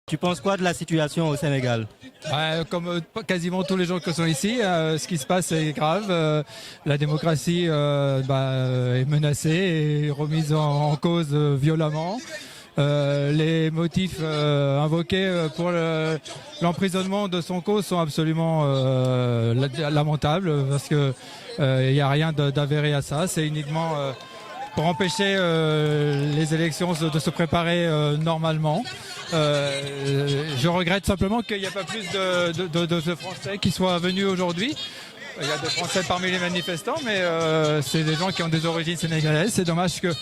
Tu penses quoi de la situation au Sénégal? Comme quasiment tous les gens qui sont ici, ce qui se passe est grave. La démocratie est menacée et remise en cause violemment. Les motifs invoqués pour l'emprisonnement de Sonko sont absolument lamentables parce que il n'y a rien d'avéré à ça. C'est uniquement pour empêcher les élections de se préparer normalement. Je regrette simplement qu'il n'y a pas plus de Français qui soient venus aujourd'hui. Il y a des Français parmi les manifestants, mais c'est des gens qui ont des origines sénégalaises. C'est dommage que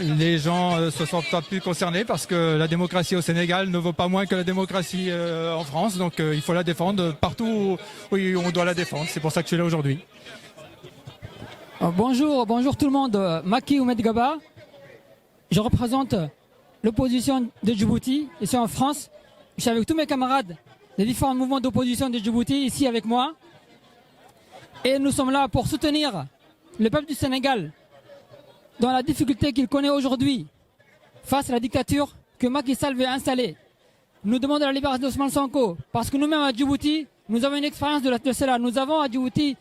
les gens ne se sentent pas plus concernés parce que la démocratie au Sénégal ne vaut pas moins que la démocratie en France. Donc il faut la défendre partout où on doit la défendre. C'est pour ça que je suis là aujourd'hui. Bonjour tout le monde. Maki Oumed Gaba. Je représente l'opposition de Djibouti, ici en France. Je suis avec tous mes camarades des différents mouvements d'opposition de Djibouti, ici avec moi. Et nous sommes là pour soutenir le peuple du Sénégal dans la difficulté qu'il connaît aujourd'hui face à la dictature que Macky Sall veut installer. Nous demandons la libération d'Ousmane Sonko parce que nous-mêmes à Djibouti, nous avons une expérience de cela. Nous avons à Djibouti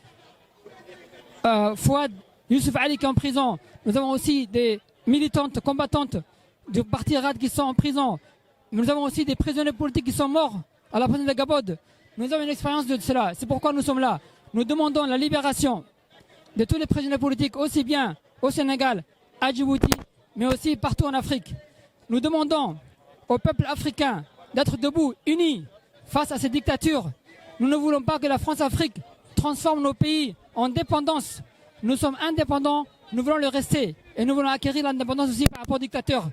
Fouad Youssouf Ali qui est en prison. Nous avons aussi des militantes, combattantes du parti RAD qui sont en prison. Nous avons aussi des prisonniers politiques qui sont morts à la prison de Gabod. Nous avons une expérience de cela. C'est pourquoi nous sommes là. Nous demandons la libération de tous les prisonniers politiques, aussi bien au Sénégal, à Djibouti, mais aussi partout en Afrique. Nous demandons au peuple africain d'être debout, unis, face à ces dictatures. Nous ne voulons pas que la France-Afrique transforme nos pays en dépendance. Nous sommes indépendants, nous voulons le rester. Et nous voulons acquérir l'indépendance aussi par rapport aux dictateurs.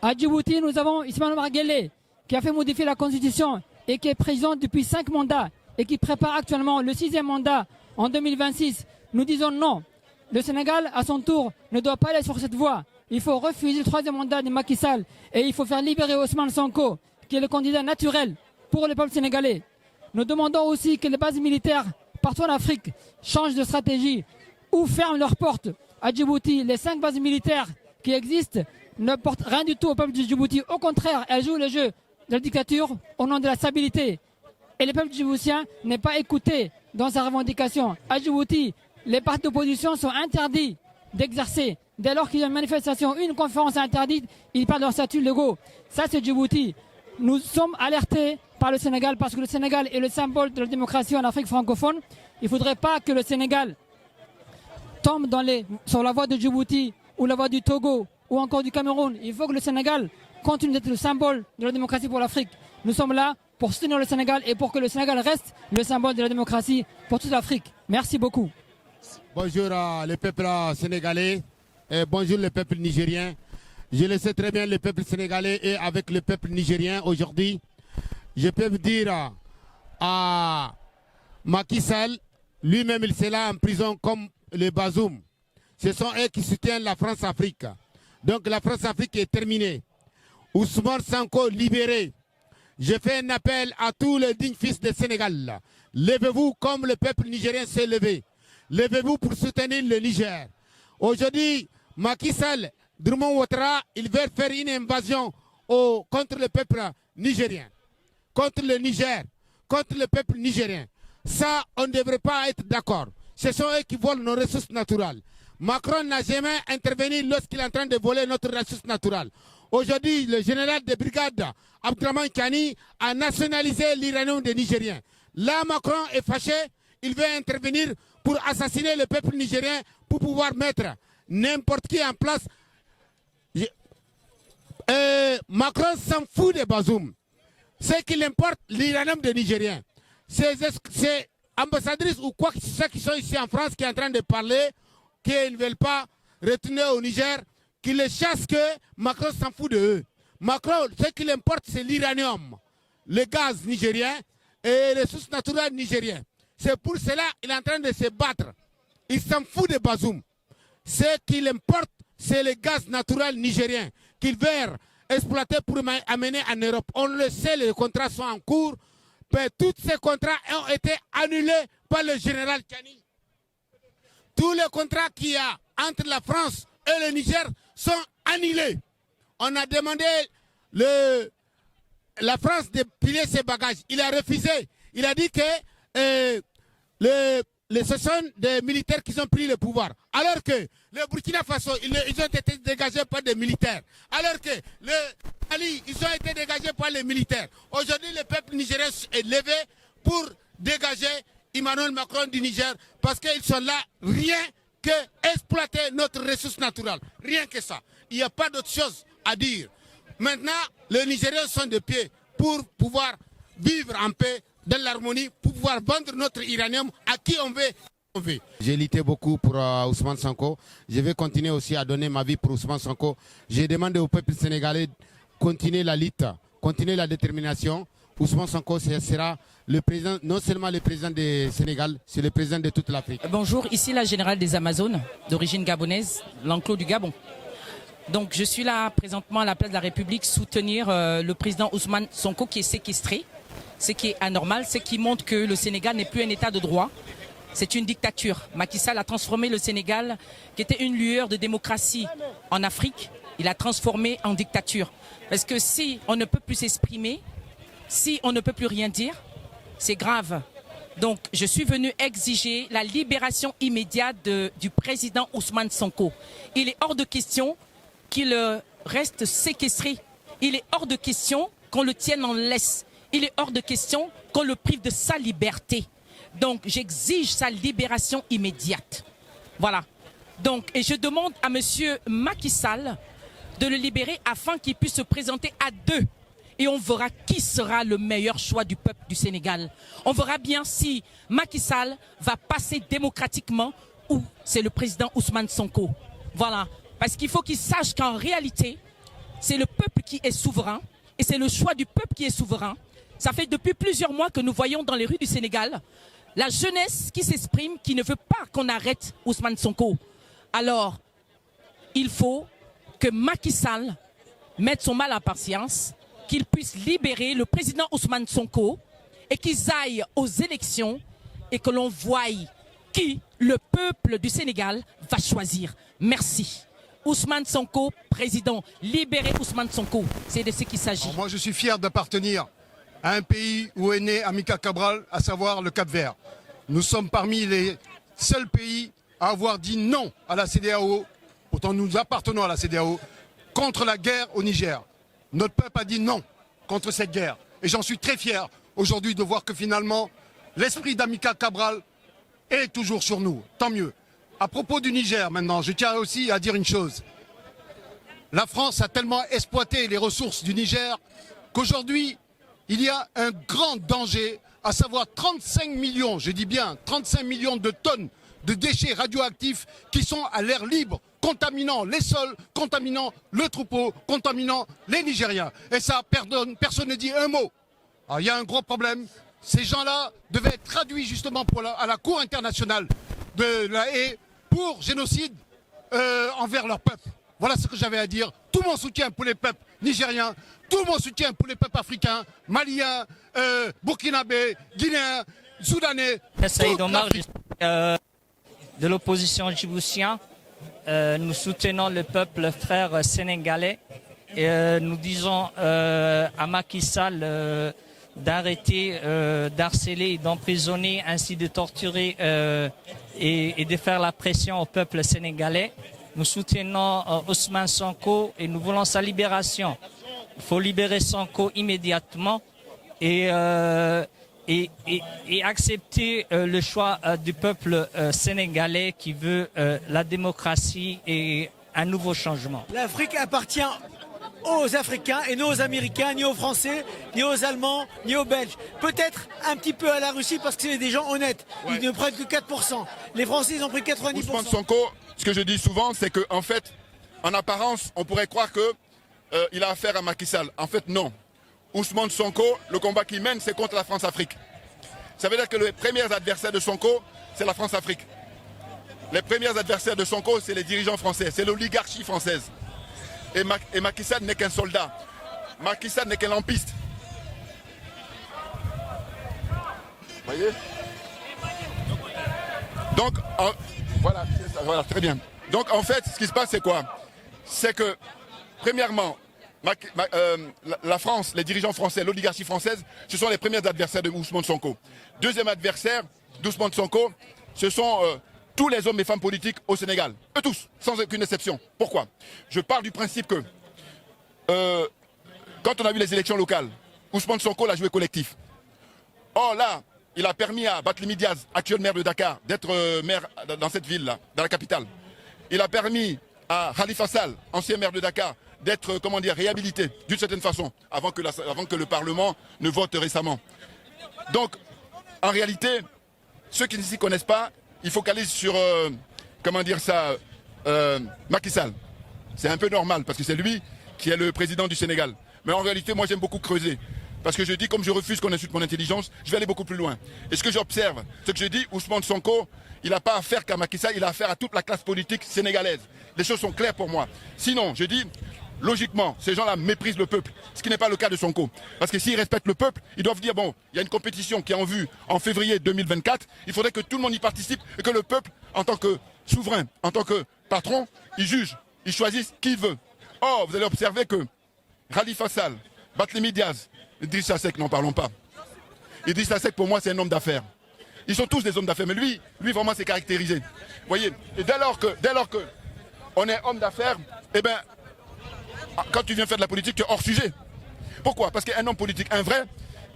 À Djibouti, nous avons Ismaël Omar Guelleh, qui a fait modifier la constitution et qui est président depuis 5 mandats et qui prépare actuellement le 6e mandat en 2026. Nous disons non. Le Sénégal, à son tour, ne doit pas aller sur cette voie. Il faut refuser le 3e mandat de Macky Sall et il faut faire libérer Ousmane Sonko, qui est le candidat naturel pour le peuple sénégalais. Nous demandons aussi que les bases militaires partout en Afrique changent de stratégie ou ferment leurs portes. À Djibouti, les 5 bases militaires qui existent ne portent rien du tout au peuple de Djibouti. Au contraire, elles jouent le jeu de la dictature au nom de la stabilité. Et le peuple djiboutien n'est pas écouté dans sa revendication. À Djibouti, les partis d'opposition sont interdits d'exercer. Dès lors qu'il y a une manifestation, une conférence interdite, ils perdent leur statut légaux. Ça, c'est Djibouti. Nous sommes alertés par le Sénégal parce que le Sénégal est le symbole de la démocratie en Afrique francophone. Il ne faudrait pas que le Sénégal tombe sur la voie de Djibouti ou la voie du Togo ou encore du Cameroun. Il faut que le Sénégal continue d'être le symbole de la démocratie pour l'Afrique. Nous sommes là pour soutenir le Sénégal et pour que le Sénégal reste le symbole de la démocratie pour toute l'Afrique. Merci beaucoup. Bonjour le peuple sénégalais et bonjour le peuple nigérien. Je le sais très bien, le peuple sénégalais est avec le peuple nigérien aujourd'hui. Je peux vous dire à Macky Sall, lui-même il est là en prison comme le Bazoum. Ce sont eux qui soutiennent la France-Afrique. Donc la France-Afrique est terminée. Ousmane Sonko libéré. Je fais un appel à tous les dignes fils du Sénégal. Levez-vous comme le peuple nigérien s'est levé. Levez-vous pour soutenir le Niger. Aujourd'hui, Macky Sall, Drummond Ouattara, il veut faire une invasion contre le peuple nigérien, contre le Niger, contre le peuple nigérien. Ça, on ne devrait pas être d'accord. Ce sont eux qui volent nos ressources naturelles. Macron n'a jamais intervenu lorsqu'il est en train de voler notre ressource naturelle. Aujourd'hui, le général de brigade, Abdraman Kani, a nationalisé l'uranium des Nigériens. Là, Macron est fâché, il veut intervenir pour assassiner le peuple nigérien, pour pouvoir mettre n'importe qui en place. Macron s'en fout des Bazoum. Ce qu'il importe, l'uranium des Nigériens. Ces ambassadrices ou quoi que ce soit qui sont ici en France qui est en train de parler, qu'ils ne veulent pas retourner au Niger, qu'ils les chassent, que Macron s'en fout de eux. Macron, ce qui l'importe, c'est l'uranium, le gaz nigérien et les sources naturelles nigériennes. C'est pour cela qu'il est en train de se battre. Il s'en fout de Bazoum. Ce qui l'importe, c'est le gaz naturel nigérien qu'il veut exploiter pour amener en Europe. On le sait, les contrats sont en cours. Mais tous ces contrats ont été annulés par le général Kani. Tous les contrats qu'il y a entre la France et le Niger sont annulés. On a demandé la France de plier ses bagages. Il a refusé. Il a dit que ce sont des militaires qui ont pris le pouvoir. Alors que le Burkina Faso, ils ont été dégagés par des militaires. Alors que le Mali, ils ont été dégagés par les militaires. Aujourd'hui, le peuple nigérien est levé pour dégager Emmanuel Macron du Niger parce qu'ils sont là rien que exploiter notre ressource naturelle. Rien que ça. Il n'y a pas d'autre chose à dire. Maintenant, les Nigériens sont de pied pour pouvoir vivre en paix, dans l'harmonie, pour pouvoir vendre notre uranium à qui on veut. J'ai lutté beaucoup pour Ousmane Sonko. Je vais continuer aussi à donner ma vie pour Ousmane Sonko. J'ai demandé au peuple sénégalais de continuer la lutte, continuer la détermination. Ousmane Sonko sera le président, non seulement le président du Sénégal, c'est le président de toute l'Afrique. Bonjour, ici la générale des Amazones, d'origine gabonaise, l'enclos du Gabon. Donc je suis là présentement à la place de la République soutenir le président Ousmane Sonko qui est séquestré, ce qui est anormal, ce qui montre que le Sénégal n'est plus un état de droit. C'est une dictature. Macky Sall a transformé le Sénégal, qui était une lueur de démocratie en Afrique, il a transformé en dictature. Parce que si on ne peut plus s'exprimer, si on ne peut plus rien dire, c'est grave. Donc je suis venu exiger la libération immédiate du président Ousmane Sonko. Il est hors de question qu'il reste séquestré. Il est hors de question qu'on le tienne en laisse. Il est hors de question qu'on le prive de sa liberté. Donc j'exige sa libération immédiate. Voilà. Donc, et je demande à monsieur Macky Sall de le libérer afin qu'il puisse se présenter à deux. Et on verra qui sera le meilleur choix du peuple du Sénégal. On verra bien si Macky Sall va passer démocratiquement ou c'est le président Ousmane Sonko. Voilà. Parce qu'il faut qu'il sache qu'en réalité, c'est le peuple qui est souverain et c'est le choix du peuple qui est souverain. Ça fait depuis plusieurs mois que nous voyons dans les rues du Sénégal la jeunesse qui s'exprime, qui ne veut pas qu'on arrête Ousmane Sonko. Alors, il faut que Macky Sall mette son mal à patience, qu'il puisse libérer le président Ousmane Sonko et qu'ils aillent aux élections et que l'on voie qui le peuple du Sénégal va choisir. Merci. Ousmane Sonko, président. Libérez Ousmane Sonko. C'est de ce qu'il s'agit. Moi, je suis fier d'appartenir à un pays où est né Amilcar Cabral, à savoir le Cap-Vert. Nous sommes parmi les seuls pays à avoir dit non à la CEDEAO, pourtant nous appartenons à la CEDEAO, contre la guerre au Niger. Notre peuple a dit non contre cette guerre. Et j'en suis très fier aujourd'hui de voir que finalement, l'esprit d'Amilcar Cabral est toujours sur nous. Tant mieux. À propos du Niger maintenant, je tiens aussi à dire une chose. La France a tellement exploité les ressources du Niger qu'aujourd'hui, il y a un grand danger, à savoir 35 millions, je dis bien 35 millions de tonnes de déchets radioactifs qui sont à l'air libre, contaminant les sols, contaminant le troupeau, contaminant les Nigériens. Et ça, personne ne dit un mot. Alors, il y a un gros problème. Ces gens-là devaient être traduits justement à la Cour internationale de la Haye pour génocide envers leur peuple. Voilà ce que j'avais à dire. Tout mon soutien pour les peuples nigériens, tout mon soutien pour les peuples africains, maliens, burkinabés, guinéens, soudanais. Saïd Omar, de l'opposition djiboutienne. Nous soutenons le peuple frère sénégalais et nous disons à Macky Sall d'arrêter d'harceler, d'emprisonner, ainsi de torturer et de faire la pression au peuple sénégalais. Nous soutenons Ousmane Sonko et nous voulons sa libération. Il faut libérer Sonko immédiatement et accepter le choix du peuple sénégalais qui veut la démocratie et un nouveau changement. L'Afrique appartient aux Africains et non aux Américains, ni aux Français, ni aux Allemands, ni aux Belges. Peut-être un petit peu à la Russie parce que c'est des gens honnêtes. Ouais. Ils ne prennent que 4%. Les Français, ils ont pris 90%. Ousmane Sonko, ce que je dis souvent, c'est qu'en fait, en apparence, on pourrait croire qu'il a affaire à Macky Sall. En fait, non. Ousmane Sonko, le combat qu'il mène, c'est contre la France-Afrique. Ça veut dire que les premiers adversaires de Sonko, c'est la France-Afrique. Les premiers adversaires de Sonko, c'est les dirigeants français, c'est l'oligarchie française. Et Macky Sall n'est qu'un soldat. Macky Sall n'est qu'un lampiste. Vous voyez? Donc, voilà, très bien. Donc, en fait, ce qui se passe, c'est quoi? C'est que, premièrement, la France, les dirigeants français, l'oligarchie française, ce sont les premiers adversaires de Ousmane Sonko. Deuxième adversaire d'Ousmane Sonko, ce sont tous les hommes et femmes politiques au Sénégal. Eux tous, sans aucune exception. Pourquoi? Je pars du principe que quand on a vu les élections locales, Ousmane Sonko l'a joué collectif. Or là, il a permis à Barthélémy Diaz, actuel maire de Dakar, d'être maire dans cette ville-là, dans la capitale. Il a permis à Khalifa Sall, ancien maire de Dakar, d'être, comment dire, réhabilité d'une certaine façon, avant que le Parlement ne vote récemment. Donc, en réalité, ceux qui ne s'y connaissent pas, ils focalisent sur, comment dire ça, Macky Sall. C'est un peu normal, parce que c'est lui qui est le président du Sénégal. Mais en réalité, moi j'aime beaucoup creuser. Parce que je dis, comme je refuse qu'on insulte mon intelligence, je vais aller beaucoup plus loin. Et ce que j'observe, ce que je dis, Ousmane Sonko, il n'a pas affaire qu'à Macky Sall, il a affaire à toute la classe politique sénégalaise. Les choses sont claires pour moi. Sinon, je dis, logiquement, ces gens-là méprisent le peuple, ce qui n'est pas le cas de Sonko. Parce que s'ils respectent le peuple, ils doivent dire, bon, il y a une compétition qui est en vue en février 2024, il faudrait que tout le monde y participe et que le peuple, en tant que souverain, en tant que patron, il juge, il choisisse qui il veut. Or, vous allez observer que Khalifa Sall, Barthélémy Diaz, Idrissa Seck, n'en parlons pas. Idrissa Seck, pour moi, c'est un homme d'affaires. Ils sont tous des hommes d'affaires, mais lui vraiment, c'est caractérisé. Vous voyez, et dès lors que on est homme d'affaires, eh bien, quand tu viens faire de la politique, tu es hors sujet. Pourquoi? Parce qu'un homme politique, un vrai,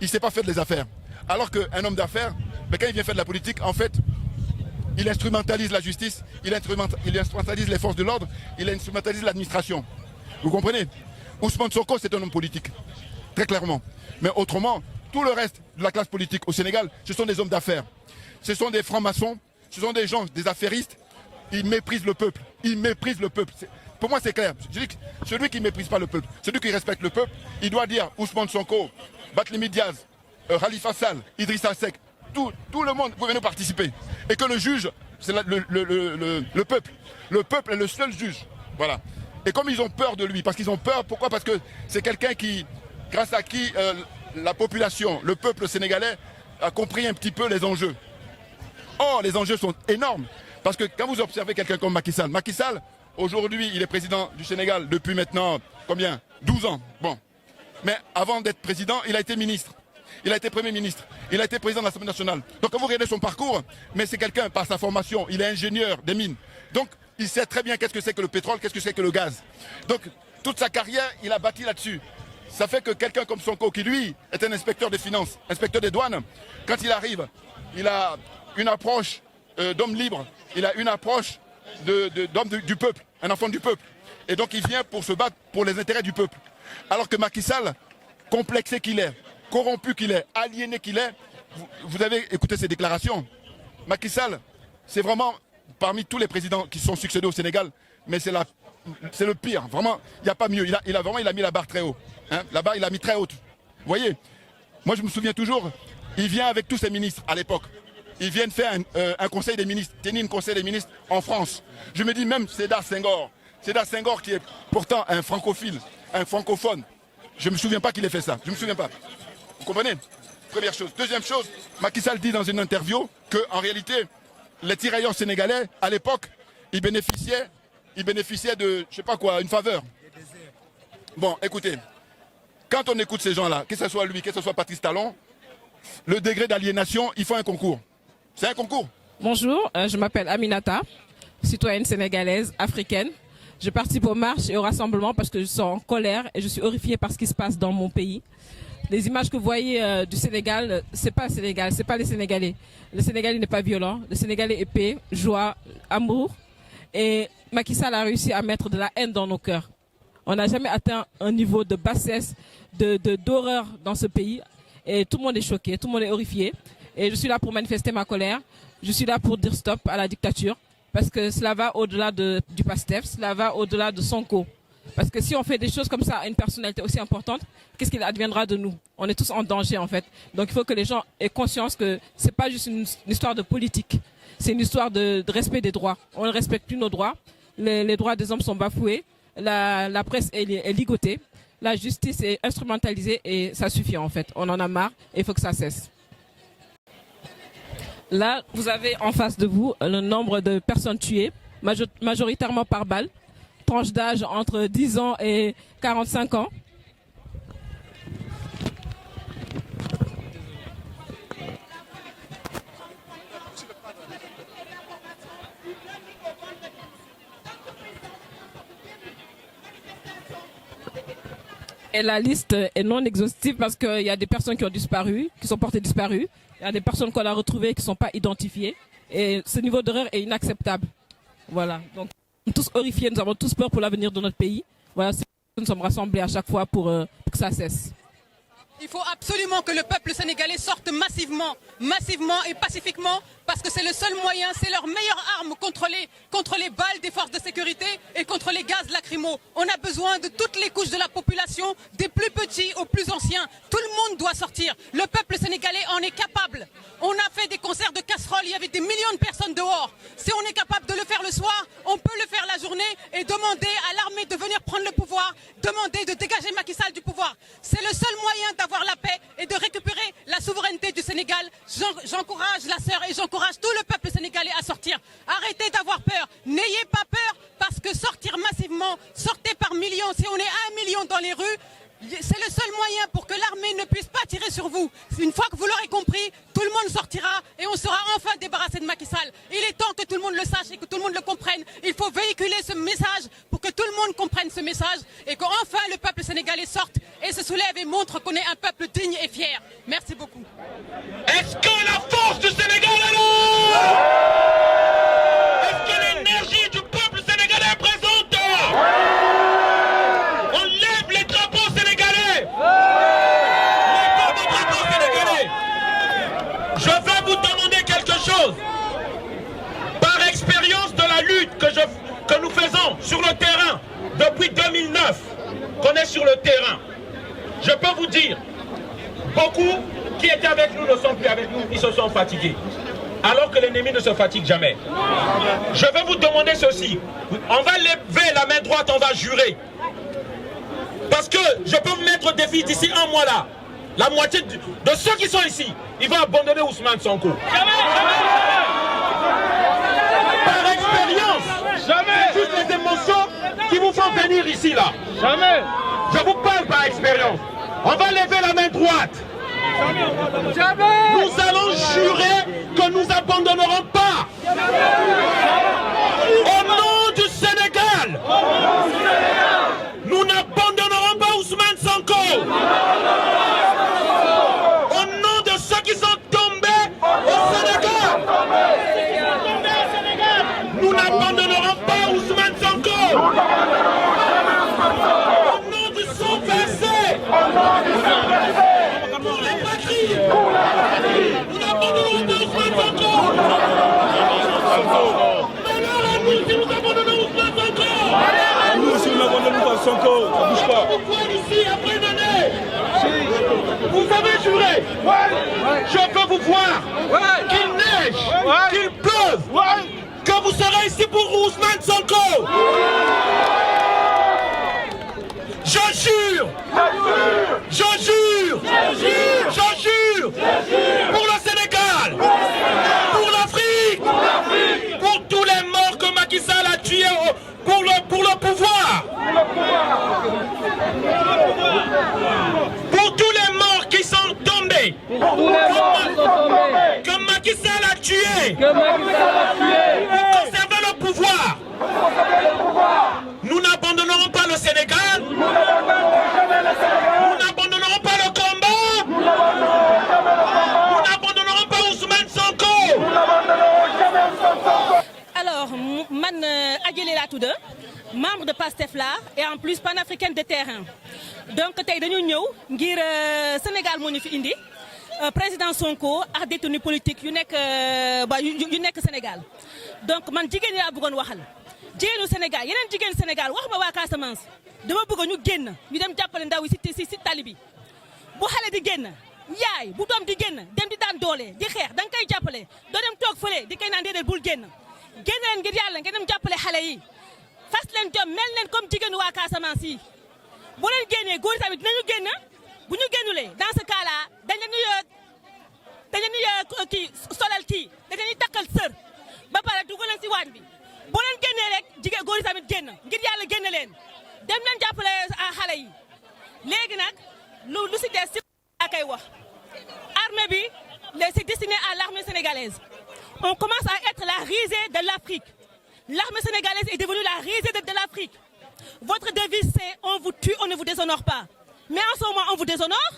il ne sait pas faire des affaires. Alors qu'un homme d'affaires, ben, quand il vient faire de la politique, en fait, il instrumentalise la justice, il instrumentalise les forces de l'ordre, il instrumentalise l'administration. Vous comprenez? Ousmane Sonko, c'est un homme politique, très clairement. Mais autrement, tout le reste de la classe politique au Sénégal, ce sont des hommes d'affaires. Ce sont des francs-maçons, ce sont des gens, des affairistes. Ils méprisent le peuple. Ils méprisent le peuple. Pour moi, c'est clair. Je dis que celui qui ne méprise pas le peuple, celui qui respecte le peuple, il doit dire Ousmane Sonko, Barthélémy Diaz, Khalifa Sall, Idrissa Seck, tout le monde, vous venez participer. Et que le juge, c'est le peuple. Le peuple est le seul juge. Voilà. Et comme ils ont peur de lui, parce qu'ils ont peur, pourquoi? Parce que c'est quelqu'un qui, grâce à qui la population, le peuple sénégalais a compris un petit peu les enjeux. Or, les enjeux sont énormes. Parce que quand vous observez quelqu'un comme Macky Sall, aujourd'hui, il est président du Sénégal depuis maintenant, combien? 12 ans. Bon. Mais avant d'être président, il a été ministre. Il a été Premier ministre. Il a été président de l'Assemblée nationale. Donc quand vous regardez son parcours, mais c'est quelqu'un, par sa formation, il est ingénieur des mines. Donc, il sait très bien qu'est-ce que c'est que le pétrole, qu'est-ce que c'est que le gaz. Donc, toute sa carrière, il a bâti là-dessus. Ça fait que quelqu'un comme Sonko, qui lui est un inspecteur des finances, inspecteur des douanes, quand il arrive, il a une approche d'homme libre, il a une approche d'homme du peuple, un enfant du peuple. Et donc il vient pour se battre pour les intérêts du peuple. Alors que Macky Sall, complexé qu'il est, corrompu qu'il est, aliéné qu'il est, vous avez écouté ses déclarations. Macky Sall, c'est vraiment, parmi tous les présidents qui sont succédés au Sénégal, mais c'est le pire. Vraiment, il n'y a pas mieux. Il a mis la barre très haut. Hein, la barre, il l'a mis très haute. Vous voyez, moi je me souviens toujours, il vient avec tous ses ministres à l'époque. Ils viennent faire un conseil des ministres, tenir un conseil des ministres en France. Je me dis même Sédar Senghor qui est pourtant un francophile, un francophone. Je ne me souviens pas qu'il ait fait ça. Je ne me souviens pas. Vous comprenez? Première chose. Deuxième chose, Macky Sall dit dans une interview qu'en réalité, les tirailleurs sénégalais, à l'époque, ils bénéficiaient de, je sais pas quoi, une faveur. Bon, écoutez, quand on écoute ces gens-là, que ce soit lui, que ce soit Patrice Talon, le degré d'aliénation, il faut un concours. C'est un concours. Bonjour, je m'appelle Aminata, citoyenne sénégalaise, africaine. Je participe aux marches et aux rassemblements parce que je suis en colère et je suis horrifiée par ce qui se passe dans mon pays. Les images que vous voyez du Sénégal, c'est pas le Sénégal, c'est pas les Sénégalais. Le Sénégalais n'est pas violent, le Sénégalais est paix, joie, amour. Et Macky Sall a réussi à mettre de la haine dans nos cœurs. On n'a jamais atteint un niveau de bassesse, d'horreur dans ce pays. Et tout le monde est choqué, tout le monde est horrifié. Et je suis là pour manifester ma colère. Je suis là pour dire stop à la dictature. Parce que cela va au-delà du PASTEF, cela va au-delà de Sonko. Parce que si on fait des choses comme ça à une personnalité aussi importante, qu'est-ce qu'il adviendra de nous? On est tous en danger en fait. Donc il faut que les gens aient conscience que c'est pas juste une histoire de politique. C'est une histoire de respect des droits. On ne respecte plus nos droits. Les droits des hommes sont bafoués. La presse est ligotée. La justice est instrumentalisée et ça suffit en fait. On en a marre et il faut que ça cesse. Là, vous avez en face de vous le nombre de personnes tuées, majoritairement par balle, tranche d'âge entre 10 ans et 45 ans. Et la liste est non exhaustive parce qu'il y a des personnes qui ont disparu, qui sont portées disparues. Il y a des personnes qu'on a retrouvées qui ne sont pas identifiées. Et ce niveau d'erreur est inacceptable. Voilà. Donc, nous sommes tous horrifiés, nous avons tous peur pour l'avenir de notre pays. Voilà, nous sommes rassemblés à chaque fois pour que ça cesse. Il faut absolument que le peuple sénégalais sorte massivement et pacifiquement, parce que c'est le seul moyen, c'est leur meilleure arme contre les balles des forces de sécurité et contre les gaz lacrymaux. On a besoin de toutes les couches de la population, des plus petits aux plus anciens. Tout le monde doit sortir. Le peuple sénégalais en est capable. On a fait des concerts de casseroles, il y avait des millions de personnes dehors. Si on est capable de le faire le soir, on peut le faire la journée et demander à l'armée de venir prendre le pouvoir, demander de dégager Macky Sall du pouvoir. C'est le seul moyen d'avoir la paix et de récupérer la souveraineté du Sénégal. J'encourage la sœur et j'encourage tout le peuple sénégalais à sortir. Arrêtez d'avoir peur. N'ayez pas peur, parce que sortir massivement, sortez par millions. Si on est 1 million dans les rues, c'est le seul moyen pour que l'armée ne puisse pas tirer sur vous. Une fois que vous l'aurez compris, tout le monde sortira et on sera enfin débarrassé de Macky Sall. Il est temps que tout le monde le sache et que tout le monde le comprenne. Il faut véhiculer ce message pour que tout le monde comprenne ce message et qu'enfin le peuple sénégalais sorte et se soulève et montre qu'on est un peuple digne et fier. Merci beaucoup. Est-ce que la force du Sénégal est là? Est-ce que l'énergie du peuple sénégalais est présente? Je vais vous demander quelque chose. Par expérience de la lutte que nous faisons sur le terrain depuis 2009, qu'on est sur le terrain, je peux vous dire, beaucoup qui étaient avec nous ne sont plus avec nous, ils se sont fatigués. Alors que l'ennemi ne se fatigue jamais. Je vais vous demander ceci. On va lever la main droite, on va jurer. Parce que je peux vous mettre au défi d'ici un mois là. La moitié de ceux qui sont ici, ils vont abandonner Ousmane Sonko. Par expérience, c'est juste les émotions qui vous font venir ici là. Je vous parle par expérience. On va lever la main droite. Nous allons jurer que nous n'abandonnerons pas. Au nom du Sénégal, nous n'abandonnerons pas Ousmane Sonko. Au nom de ceux qui sont tombés au Sénégal, nous n'abandonnerons pas Ousmane Sonko. Au nom du sang versé pour les patries, nous n'abandonnerons pas Ousmane Sonko. Malheur à nous si nous abandonnons Ousmane Sonko. Nous aussi, nous n'abandonnons pas Sonko. Ça bouge pas. Ici, après une année, vous avez juré. Je veux vous voir. Qu'il neige, qu'il pleuve, que vous serez ici pour Ousmane Sonko. Je jure, je jure, je jure, pour le Sénégal, pour l'Afrique, pour tous les morts que Macky Sall a tués pour le pouvoir, pour tous les morts qui sont tombés, que Macky Sall a tués, pour conserver le pouvoir. Nous n'abandonnerons pas le Sénégal, nous n'abandonnerons pas le combat, nous n'abandonnerons pas Ousmane Sonko. Alors, man Adjeli laa tudd, membre de PASTEF là et en plus panafricaine de terrain. Donc tey dañu ñëw ngir Sénégal moo ñu fi indi président Sonko ak détenu politique yu nekk Sénégal. Donc man jigéen ñi laa bëggoon waxal. Jigéenu Sénégal yeneen jigéenu Sénégal wax ma waa Casamance dama bëgg ñu génn ñu dem jàppale ndaw yi si tali bi bu xale di génn yaay bu doom di génn dem di daan doole di xeex da nga koy jàppale doo dem toog fële di koy naan déedéet bul génn leen ngir yàlla ngeen dem jàppale xale yi fas leen jom mel leen comme jigéenu waa Casamance yi bu leen génnee góor tamit dinañu génn bu ñu génnulee dans ce cas là dañ leen di kii solal kii dañ leen di takkal sër ba pare dugal leen si waañ bi. boo leen génnee rek jigéen góor yi tamit génn ngir yàlla génn dem leen jàppale xale yi léegi nag lu si des si akay wax armée bi c'est destiné à l'armée sénégalaise. On commence à être la risée de l'Afrique. L'armée sénégalaise est devenue la risée de l'Afrique. Votre devise c'est on vous tue, on ne vous déshonore pas. Mais en ce moment on vous déshonore.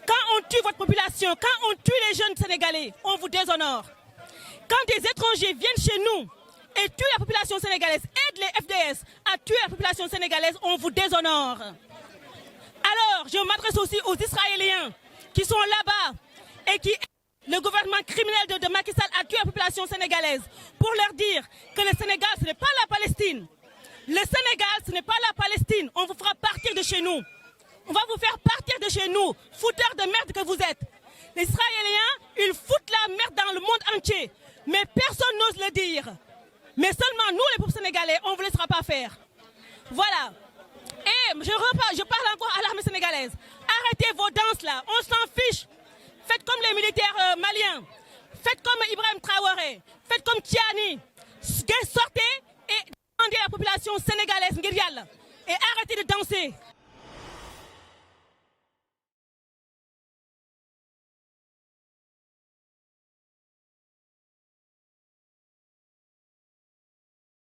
Quand on tue votre population, quand on tue les jeunes sénégalais, on vous déshonore. Quand des étrangers viennent chez nous et tuent la population sénégalaise, aident les FDS à tuer la population sénégalaise, on vous déshonore. Alors, je m'adresse aussi aux Israéliens qui sont là-bas et qui le gouvernement criminel de Macky Sall a tué la population sénégalaise pour leur dire que le Sénégal, ce n'est pas la Palestine. Le Sénégal, ce n'est pas la Palestine. On vous fera partir de chez nous. On va vous faire partir de chez nous, fouteurs de merde que vous êtes. Les Israéliens, ils foutent la merde dans le monde entier. Mais personne n'ose le dire. Mais seulement nous, les peuples sénégalais, on ne vous laissera pas faire. Voilà. Et je parle encore à l'armée sénégalaise. Arrêtez vos danses là, on s'en fiche. Faites comme les militaires maliens. Faites comme Ibrahim Traoré. Faites comme Tiani. Sortez et demandez à la population sénégalaise et arrêtez de danser.